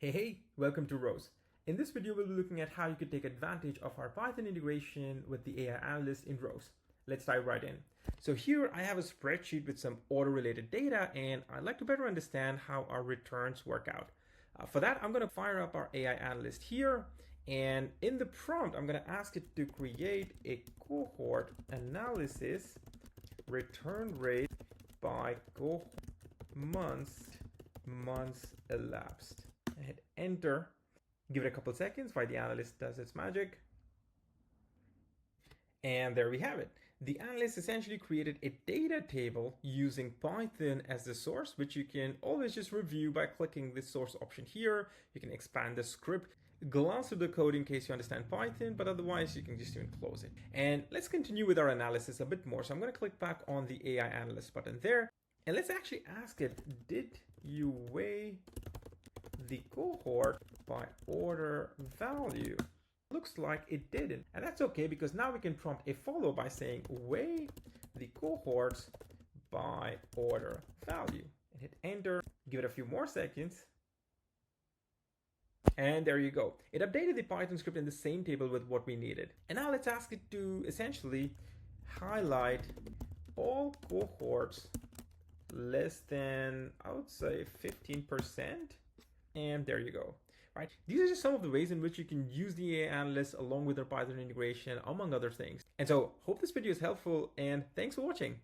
Hey, welcome to Rose. In this video, we'll be looking at how you could take advantage of our Python integration with the AI Analyst in Rose. Let's dive right in. So here I have a spreadsheet with some order-related data, and I'd like to better understand how our returns work out. For that, I'm going to fire up our AI Analyst here, and in the prompt, I'm going to ask it to create a cohort analysis return rate by cohort months elapsed. Hit enter, give it a couple seconds while the analyst does its magic. And there we have it. The analyst essentially created a data table using Python as the source, which you can always just review by clicking the source option here. You can expand the script, glance through the code in case you understand Python, but otherwise you can just even close it. And let's continue with our analysis a bit more. So I'm going to click back on the AI Analyst button there. And let's actually ask it, did you weigh the cohort by order value? Looks like it didn't, and that's okay because now we can prompt a follow by saying weigh the cohorts by order value and hit enter. Give it a few more seconds, and there you go. It updated the Python script in the same table with what we needed. And now let's ask it to essentially highlight all cohorts less than, I would say, 15%. And there you go. Right? These are just some of the ways in which you can use the AI Analyst along with our Python integration, among other things. And so hope this video is helpful, and thanks for watching.